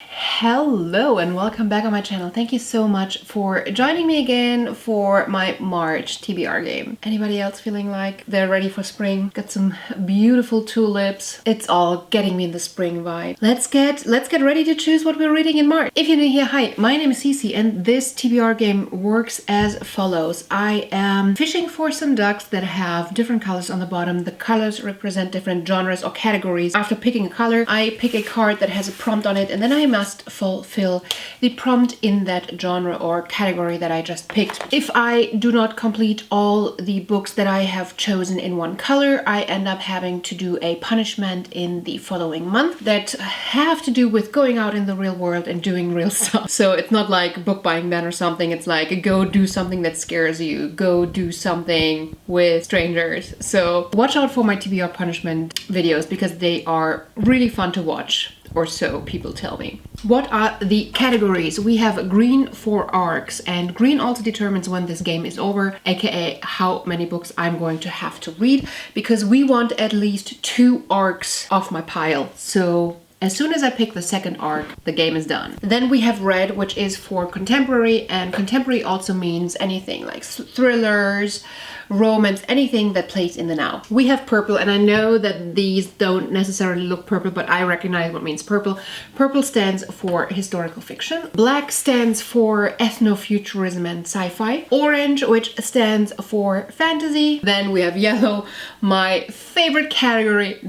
Hello and welcome back on my channel. Thank you so much for joining me again for my March TBR game. Anybody else feeling like they're ready for spring? Got some beautiful tulips. It's all getting me in the spring vibe. Let's get ready to choose what we're reading in March. If you're new here, hi, my name is Cece and this TBR game works as follows. I am fishing for some ducks that have different colors on the bottom. The colors represent different genres or categories. After picking a color, I pick a card that has a prompt on it and then I must fulfill the prompt in that genre or category that I just picked. If I do not complete all the books that I have chosen in one color, I end up having to do a punishment in the following month that have to do with going out in the real world and doing real stuff. So it's not like book buying ban or something. It's like go do something that scares you, go do something with strangers. So watch out for my TBR punishment videos because they are really fun to watch. Or so people tell me. What are the categories? We have green for arcs, and green also determines when this game is over, aka how many books I'm going to have to read, because we want at least 2 arcs off my pile. So as soon as I pick the second arc, the game is done. Then we have red, which is for contemporary, and contemporary also means anything like thrillers, romance, anything that plays in the now. We have purple, and I know that these don't necessarily look purple, but I recognize what means purple. Purple stands for historical fiction. Black stands for ethnofuturism and sci-fi. Orange, which stands for fantasy. Then we have yellow, my favorite category,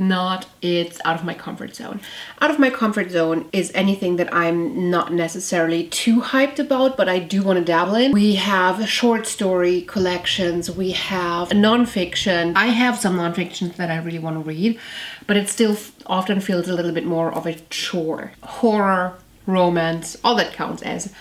it's out of my comfort zone. Out of my comfort zone is anything that I'm not necessarily too hyped about, but I do want to dabble in. We have short story collections, we have non-fiction. I have some non-fictions that I really want to read, but it still often feels a little bit more of a chore. Horror, romance, all that counts as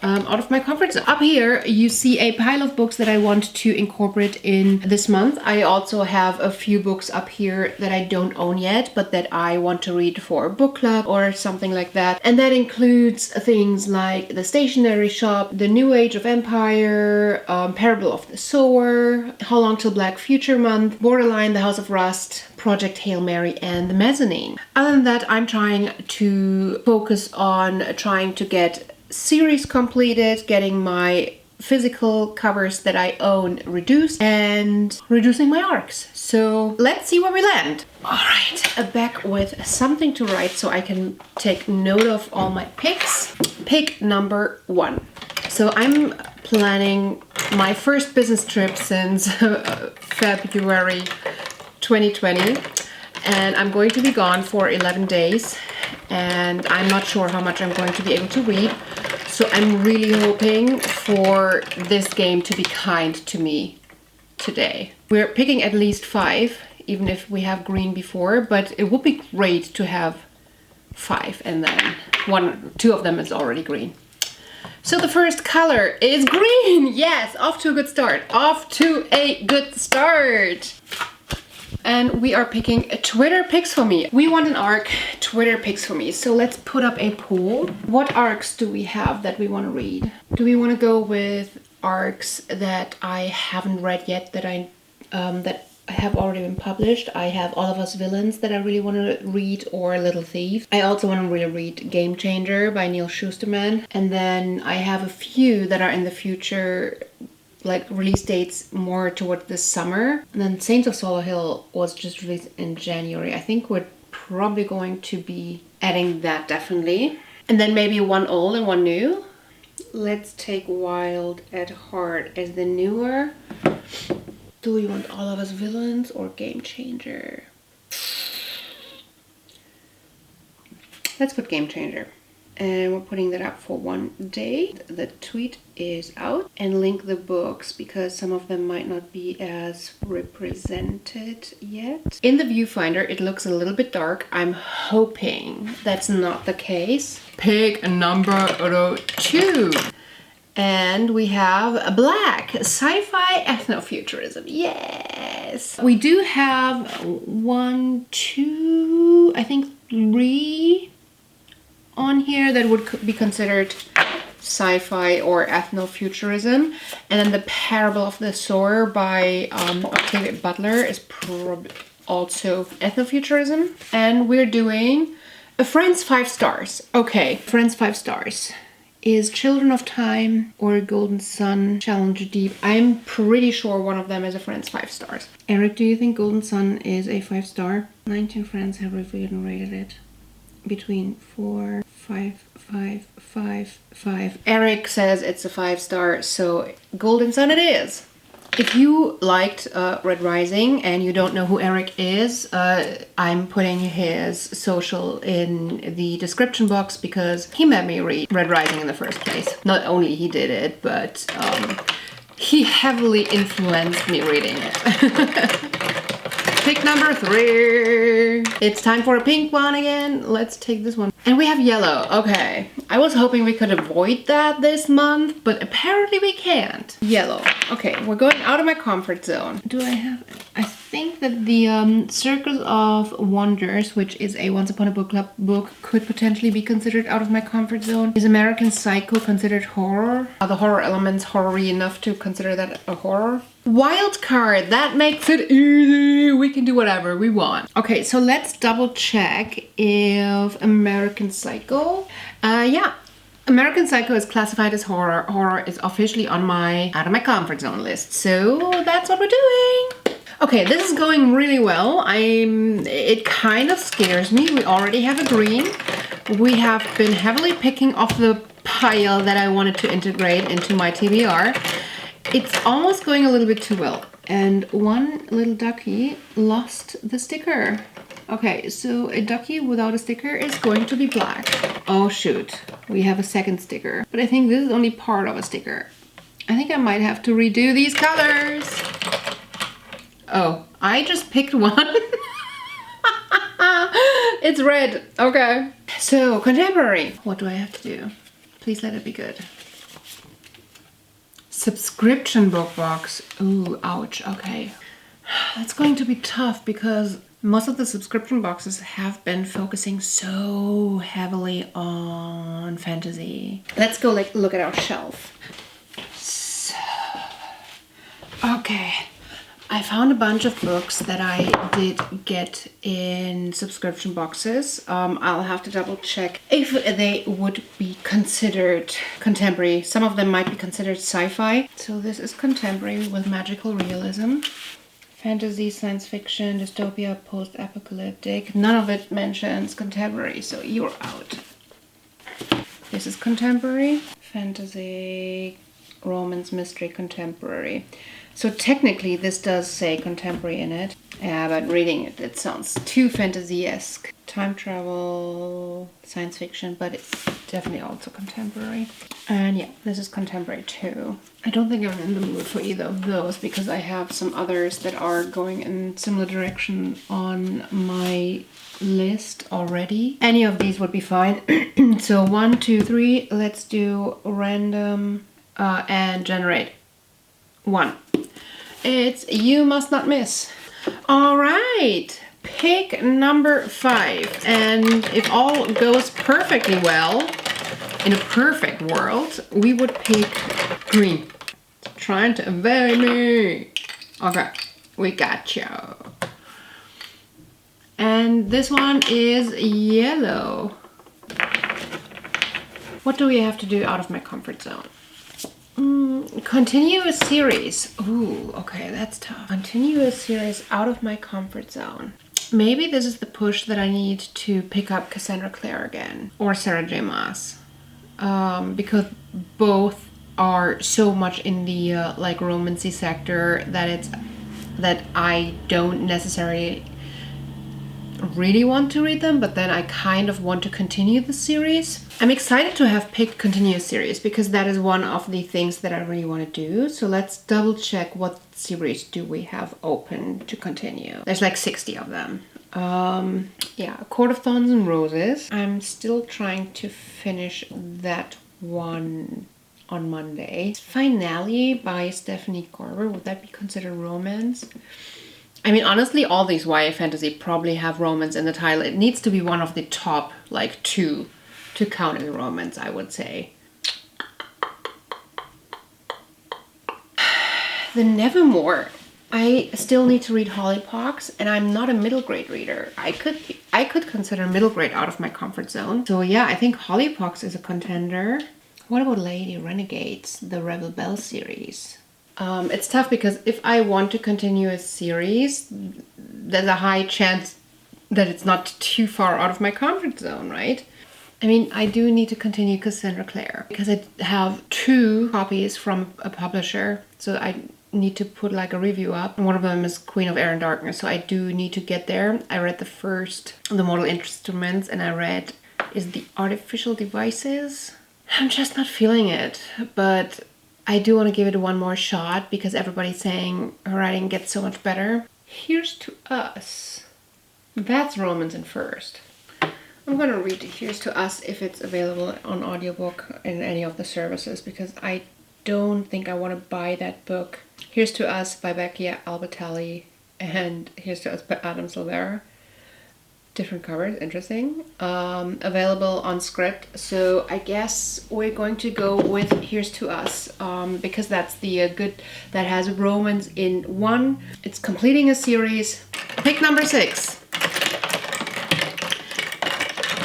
out of my comfort zone. Up here you see a pile of books that I want to incorporate in this month. I also have a few books up here that I don't own yet, but that I want to read for a book club or something like that. And that includes things like The Stationery Shop, The New Age of Empire, Parable of the Sower, How Long Till Black Future Month, Borderline, The House of Rust, Project Hail Mary, and The Mezzanine. Other than that, I'm trying to focus on trying to get series completed, getting my physical covers that I own reduced, and reducing my arcs. So let's see where we land. All right, back with something to write so I can take note of all my picks. Pick number 1. So I'm planning my first business trip since February 2020, and I'm going to be gone for 11 days, and I'm not sure how much I'm going to be able to read. So I'm really hoping for this game to be kind to me today. We're picking at least 5, even if we have green before, but it would be great to have 5 and then 2 of them is already green. So the first color is green. Yes, off to a good start. Off to a good start. And we are picking Twitter picks for me. We want an arc, Twitter picks for me. So let's put up a poll. What arcs do we have that we want to read? Do we want to go with arcs that I haven't read yet, that have already been published? I have All of Us Villains that I really want to read, or Little Thief. I also want to really read Game Changer by Neil Shusterman. And then I have a few that are in the future, like release dates more toward the summer. And then Saints of Solo Hill was just released in January. I think we're probably going to be adding that definitely. And then maybe one old and one new. Let's take Wild at Heart as the newer. Do you want All of Us Villains or Game Changer? Let's put Game Changer. And we're putting that up for 1 day. The tweet is out, and link the books because some of them might not be as represented yet. In the viewfinder, it looks a little bit dark. I'm hoping that's not the case. Pick number 2. And we have Black, sci-fi ethnofuturism. Yes! We do have 1, 2, I think 3 on here that would be considered sci-fi or ethnofuturism. And then The Parable of the Sower by Octavia Butler is probably also ethnofuturism. And we're doing Friends 5 stars. Okay, Friends 5 stars. Is Children of Time or Golden Sun Challenger Deep? I'm pretty sure one of them is a Friends 5 stars. Eric, do you think Golden Sun is a 5 star? 19 friends have reviewed and rated it between 4, 5, 5, 5, 5. Eric says it's a 5 star, so Golden Sun it is. If you liked Red Rising and you don't know who Eric is, I'm putting his social in the description box because he made me read Red Rising in the first place. Not only he did it, but he heavily influenced me reading it. Pick number 3. It's time for a pink one again. Let's take this one. And we have yellow. Okay. I was hoping we could avoid that this month, but apparently we can't. Yellow. Okay, we're going out of my comfort zone. Do I have... I think that the Circus of Wonders, which is a Once Upon a Book Club book, could potentially be considered out of my comfort zone. Is American Psycho considered horror? Are the horror elements horror-y enough to consider that a horror? Wild card, that makes it easy. We can do whatever we want. Okay, so let's double check if American Psycho. Yeah, American Psycho is classified as horror. Horror is officially on my out of my comfort zone list. So that's what we're doing. Okay, this is going really well. It kind of scares me. We already have a green. We have been heavily picking off the pile that I wanted to integrate into my TBR. It's almost going a little bit too well. And one little ducky lost the sticker. Okay, so a ducky without a sticker is going to be black. Oh shoot, we have a second sticker. But I think this is only part of a sticker. I think I might have to redo these colors. Oh, I just picked one. It's red, okay. So, contemporary. What do I have to do? Please let it be good. Subscription book box. Ooh, ouch, okay. That's going to be tough because most of the subscription boxes have been focusing so heavily on fantasy. Let's go look at our shelf. So, okay. I found a bunch of books that I did get in subscription boxes. I'll have to double check if they would be considered contemporary. Some of them might be considered sci-fi. So this is contemporary with magical realism. Fantasy, science fiction, dystopia, post-apocalyptic. None of it mentions contemporary, so you're out. This is contemporary. Fantasy, romance, mystery, contemporary. So technically this does say contemporary in it. Yeah, but reading it, it sounds too fantasy-esque. Time travel, science fiction, but it's definitely also contemporary. And yeah, this is contemporary too. I don't think I'm in the mood for either of those because I have some others that are going in similar direction on my list already. Any of these would be fine. So 1, 2, 3, let's do random and generate 1. It's You Must Not Miss. All right, pick number 5. And if all goes perfectly well, in a perfect world, we would pick green. Trying to evade me. Okay, we got you. And this one is yellow. What do we have to do out of my comfort zone? Continue a series. Ooh, okay, that's tough. Continue a series out of my comfort zone. Maybe this is the push that I need to pick up Cassandra Clare again. Or Sarah J. Maas. Because both are so much in the like romancy sector that I don't necessarily really want to read them, but then I kind of want to continue the series. I'm excited to have picked continue series because that is one of the things that I really want to do. So let's double check what series do we have open to continue. There's like 60 of them. Yeah, Court of Thorns and Roses. I'm still trying to finish that one on Monday. Finale by Stephanie Garber. Would that be considered romance? I mean, honestly, all these YA fantasy probably have romance in the title. It needs to be one of the top, like, 2 to count as romance, I would say. The Nevermore. I still need to read Hollypocks, and I'm not a middle grade reader. I could consider middle grade out of my comfort zone. So yeah, I think Hollypocks is a contender. What about Lady Renegades, the Rebel Bell series? It's tough because if I want to continue a series, there's a high chance that it's not too far out of my comfort zone, right? I mean, I do need to continue Cassandra Clare because I have 2 copies from a publisher, so I need to put like a review up. One of them is Queen of Air and Darkness, so I do need to get there. I read the first, The Mortal Instruments, and I read Is the Artificial Devices. I'm just not feeling it, but I do want to give it one more shot because everybody's saying her writing gets so much better. Here's to Us. That's Romance in First. I'm gonna read Here's to Us if it's available on audiobook in any of the services because I don't think I want to buy that book. Here's to Us by Becky Albertalli and Here's to Us by Adam Silvera. Different covers, interesting. Available on Script, so I guess we're going to go with Here's to Us because that's the good that has romance in one. It's completing a series. Pick number 6.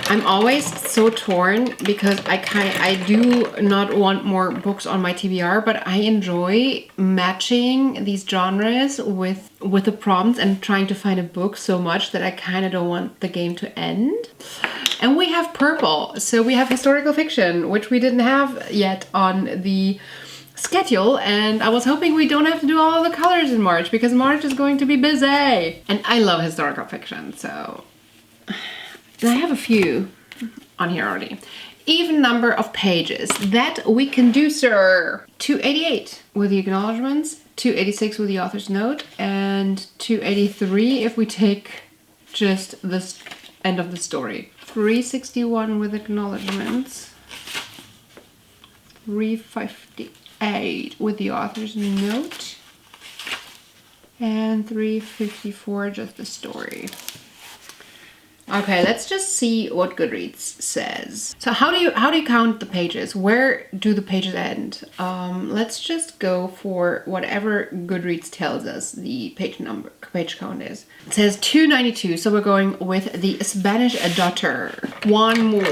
I'm always so torn because I do not want more books on my TBR, but I enjoy matching these genres with the prompts and trying to find a book so much that I kind of don't want the game to end. And we have purple, so we have historical fiction, which we didn't have yet on the schedule, and I was hoping we don't have to do all of the colors in March because March is going to be busy. And I love historical fiction, so I have a few on here already. Even number of pages. That we can do, sir. 288 with the acknowledgements, 286 with the author's note, and 283 if we take just this end of the story. 361 with acknowledgements, 358 with the author's note, and 354 just the story. Okay, let's just see what Goodreads says. So how do you count the pages? Where do the pages end? Let's just go for whatever Goodreads tells us the page count is. It says 292, so we're going with the Spanish daughter. One more.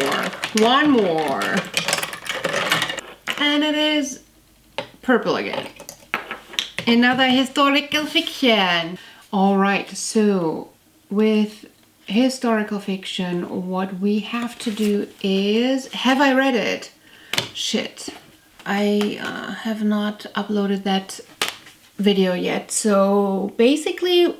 And it is purple again. Another historical fiction. All right, so with historical fiction, what we have to do is, have I read it? Shit, I have not uploaded that video yet. So basically,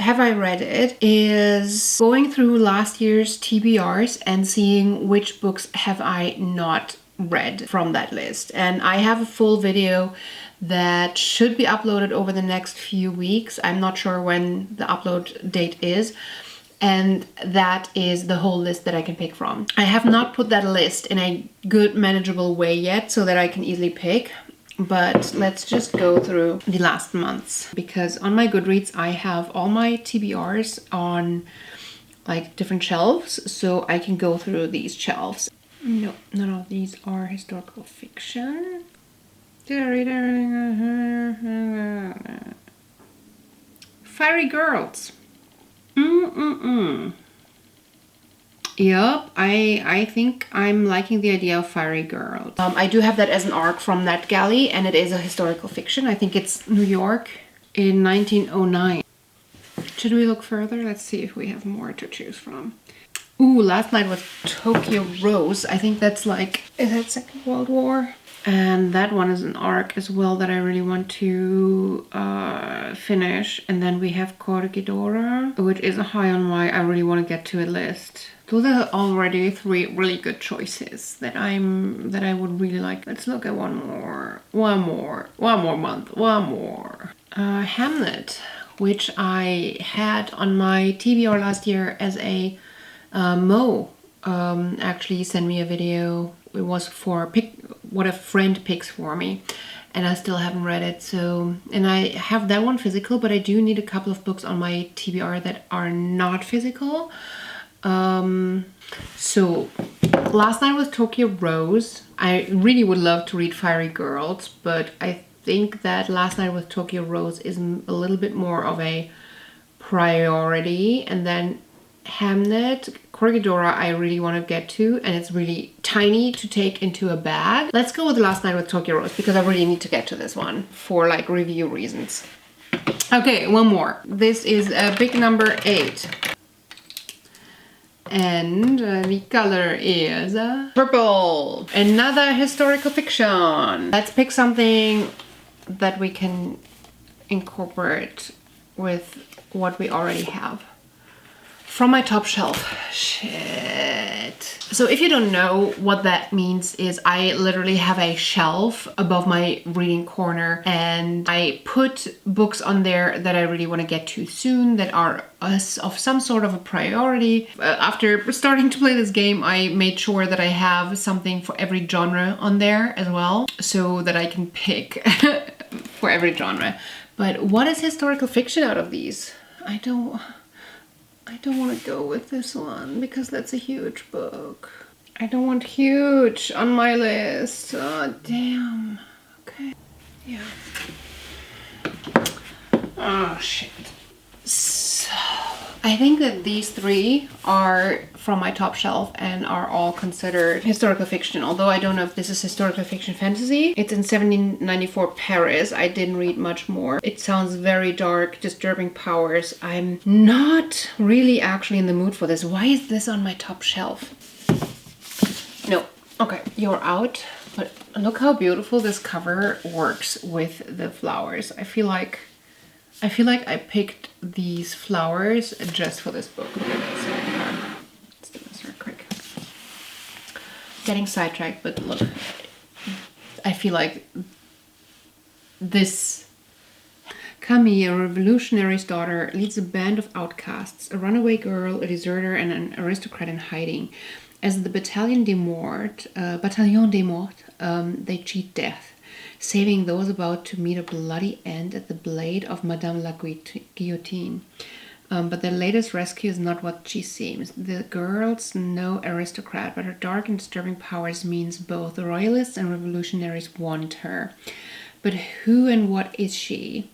have I read it is going through last year's TBRs and seeing which books have I not read from that list. And I have a full video that should be uploaded over the next few weeks. I'm not sure when the upload date is. And that is the whole list that I can pick from. I have not put that list in a good manageable way yet so that I can easily pick. But let's just go through the last months. Because on my Goodreads, I have all my TBRs on like different shelves. So I can go through these shelves. No, none of these are historical fiction. Did I read everything? Fiery Girls. Yep, I think I'm liking the idea of Fiery Girls. I do have that as an arc from Nat Galley, and it is a historical fiction. I think it's New York in 1909. Should we look further? Let's see if we have more to choose from. Ooh, last night was Tokyo Rose. I think that's like, is that Second World War? And that one is an arc as well that I really want to finish. And then we have Corregidora, which is a high on my I really want to get to a list. Those are already 3 really good choices that I would really like. Let's look at one more month. Hamlet, which I had on my TBR last year as a Mo. Actually sent me a video. It was for what a friend picks for me, and I still haven't read it. So, and I have that one physical, but I do need a couple of books on my TBR that are not physical. So last night was Tokyo Rose. I really would love to read Fiery Girls, but I think that Last Night with Tokyo Rose is a little bit more of a priority, and then Hamnet, Corregidora I really want to get to, and it's really tiny to take into a bag. Let's go with Last Night with Tokyo Rose because I really need to get to this one for like review reasons. Okay, one more. This is big number 8. And the color is purple. Another historical fiction. Let's pick something that we can incorporate with what we already have. From my top shelf. Shit. So if you don't know what that means is I literally have a shelf above my reading corner and I put books on there that I really want to get to soon that are of some sort of a priority. After starting to play this game, I made sure that I have something for every genre on there as well so that I can pick for every genre. But what is historical fiction out of these? I don't want to go with this one because that's a huge book. I don't want huge on my list. Oh, damn. Okay. Yeah. Oh, shit. So, I think that these 3 are from my top shelf and are all considered historical fiction. Although I don't know if this is historical fiction fantasy. It's in 1794 Paris. I didn't read much more. It sounds very dark, disturbing powers. I'm not really actually in the mood for this. Why is this on my top shelf? No. Okay, you're out. But look how beautiful this cover works with the flowers. I feel like I picked these flowers just for this book. Let's do this real quick. Getting sidetracked, but look, I feel like this. Camille, a revolutionary's daughter, leads a band of outcasts, a runaway girl, a deserter, and an aristocrat in hiding. As the Bataillon des Morts, they cheat death, saving those about to meet a bloody end at the blade of Madame la Guillotine. But their latest rescue is not what she seems. The girl's no aristocrat, but her dark and disturbing powers means both the royalists and revolutionaries want her. But who and what is she?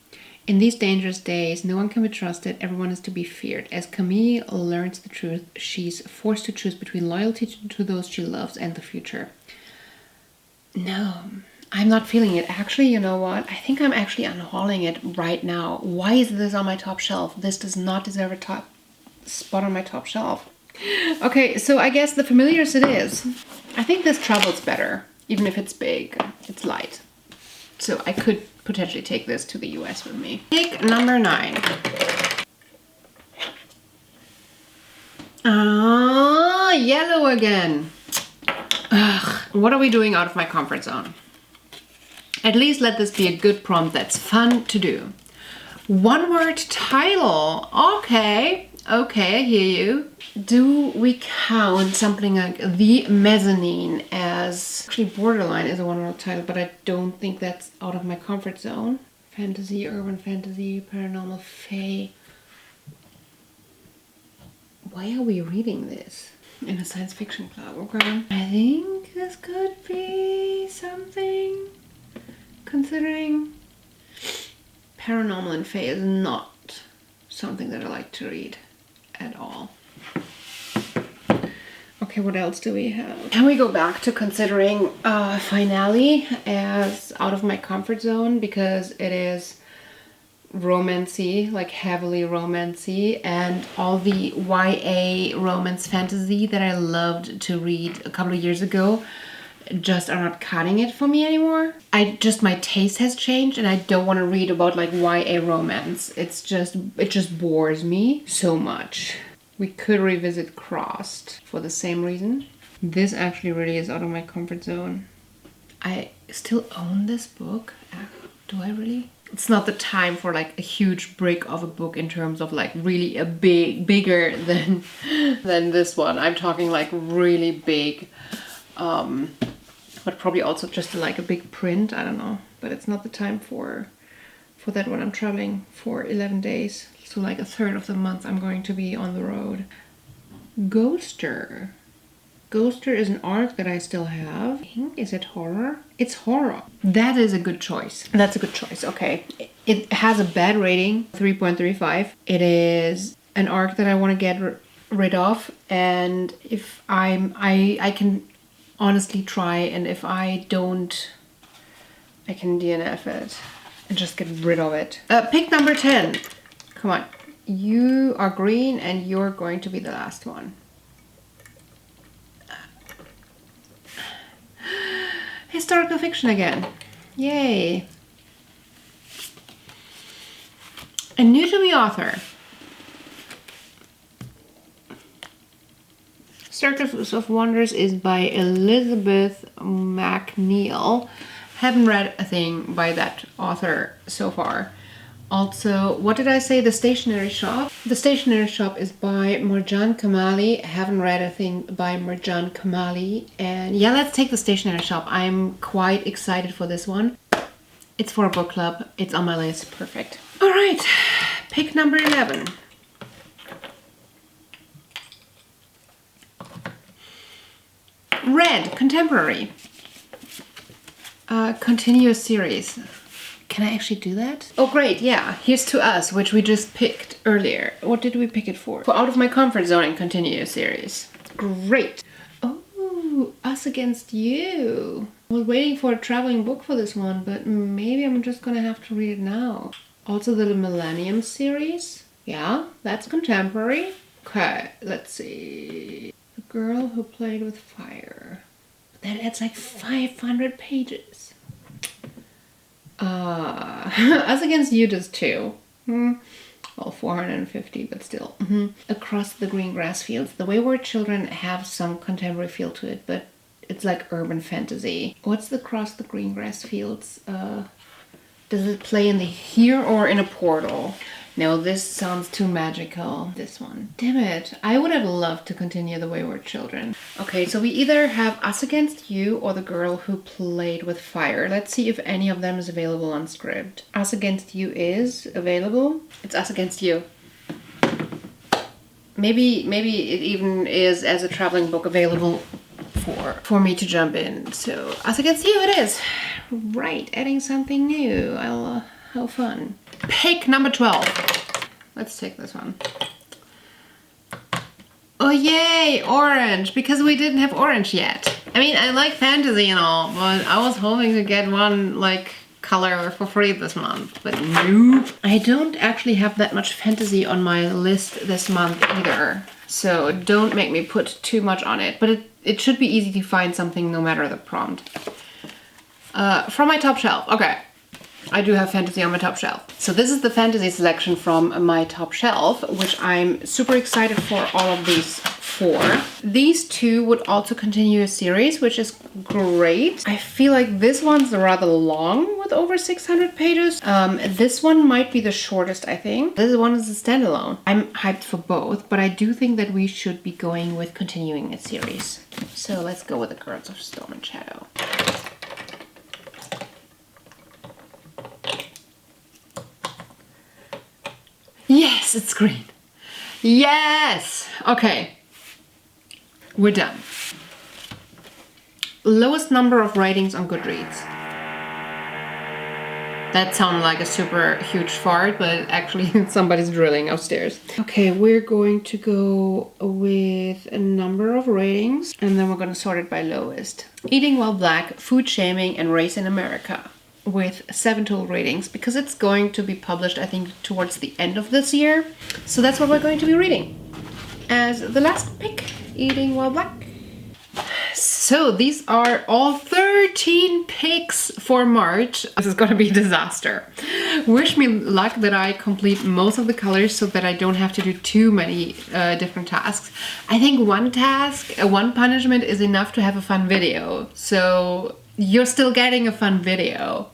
In these dangerous days, no one can be trusted, everyone is to be feared. As Camille learns the truth, she's forced to choose between loyalty to those she loves and the future. No, I'm not feeling it. Actually, you know what? I think I'm actually unhauling it right now. Why is this on my top shelf? This does not deserve a top spot on my top shelf. Okay, so I guess the familiars it is. I think this travels better, even if it's big. It's light. So I could potentially take this to the US with me. Pick number 9. Ah, yellow again. Ugh, what are we doing out of my comfort zone? At least let this be a good prompt that's fun to do. One word title. Okay, I hear you. Do we count something like The Mezzanine as... Actually, Borderline is a one-word title, but I don't think that's out of my comfort zone. Fantasy, urban fantasy, paranormal, fae. Why are we reading this? In a science fiction club, okay. I think this could be something, considering paranormal and fae is not something that I like to read at all. Okay, what else do we have? Can we go back to considering Finale as out of my comfort zone because it is romancy, like heavily romancy, and all the YA romance fantasy that I loved to read a couple of years ago just are not cutting it for me anymore. My taste has changed and I don't want to read about like YA romance. It just bores me so much. We could revisit Crossed for the same reason. This actually really is out of my comfort zone. I still own this book. Do I really? It's not the time for like a huge brick of a book in terms of like really a bigger than this one. I'm talking like really big, but probably also just like a big print. I don't know, but it's not the time for that when I'm traveling for 11 days. So like a third of the month I'm going to be on the road. Ghoster. Ghoster is an arc that I still have. Is it horror? It's horror. That is a good choice. That's a good choice. Okay. It has a bad rating, 3.35. It is an arc that I want to get rid of, and if I can honestly try, and if I don't, I can DNF it and just get rid of it. Pick number 10. Come on. You are green and you're going to be the last one. Historical fiction again. Yay. A new to me author. Circus of Wonders is by Elizabeth MacNeil. Haven't read a thing by that author so far. Also, what did I say? The Stationery Shop. The Stationery Shop is by Marjan Kamali. Haven't read a thing by Marjan Kamali. And yeah, let's take The Stationery Shop. I'm quite excited for this one. It's for a book club. It's on my list. Perfect. All right, pick number 11. Red, contemporary. Continuous series. Can I actually do that? Oh great, yeah. Here's To Us, which we just picked earlier. What did we pick it for? For Out of My Comfort Zone and continuous series. Great. Oh, Us Against You. I was waiting for a traveling book for this one, but maybe I'm just gonna have to read it now. Also the Millennium series. Yeah, that's contemporary. Okay, let's see. The Girl Who Played with Fire. That's like 500 pages. Us Against You does too. Well, 450, but still. Across the Green Grass Fields. The Wayward Children have some contemporary feel to it, but it's like urban fantasy. What's the Across the Green Grass Fields? Does it play in the here or in a portal? No, this sounds too magical. This one. Damn it. I would have loved to continue The Wayward Children. Okay, so we either have Us Against You or The Girl Who Played with Fire. Let's see if any of them is available on Scribd. Us Against You is available. It's Us Against You. Maybe it even is as a traveling book available for me to jump in. So Us Against You it is. Right, adding something new. How fun. Pick number 12. Let's take this one. Oh yay, orange, because we didn't have orange yet. I mean, I like fantasy and all, but I was hoping to get one like color for free this month, but nope. I don't actually have that much fantasy on my list this month either, so don't make me put too much on it, but it should be easy to find something no matter the prompt. From my top shelf, okay. I do have fantasy on my top shelf. So this is the fantasy selection from my top shelf, which I'm super excited for all of these four. These two would also continue a series, which is great. I feel like this one's rather long with over 600 pages. This one might be the shortest, I think. This one is a standalone. I'm hyped for both, but I do think that we should be going with continuing a series. So let's go with the Girls of Storm and Shadow. Yes, it's green. Yes! Okay. We're done. Lowest number of ratings on Goodreads. That sounded like a super huge fart, but actually somebody's drilling upstairs. Okay, we're going to go with a number of ratings, and then we're going to sort it by lowest. Eating While Black, Food Shaming, and Race in America, with 7 total ratings, because it's going to be published, I think, towards the end of this year. So that's what we're going to be reading. As the last pick, Eating While Black. So these are all 13 picks for March. This is gonna be a disaster. Wish me luck that I complete most of the colors so that I don't have to do too many different tasks. I think one task, one punishment is enough to have a fun video. So you're still getting a fun video,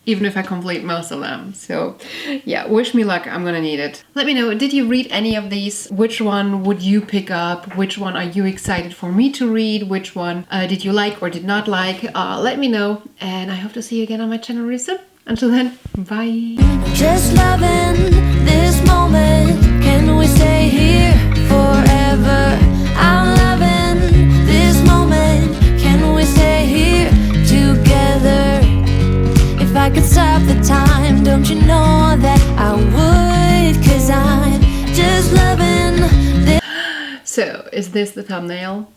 even if I complete most of them. So yeah, wish me luck, I'm gonna need it. Let me know, did you read any of these? Which one would you pick up? Which one are you excited for me to read? Which one did you like or did not like? Let me know, and I hope to see you again on my channel really soon. Until then, bye. Just loving this moment. Can we stay here forever? I'm loving this could stop the time, don't you know that I would? 'Cause I'm just loving this. So, is this the thumbnail?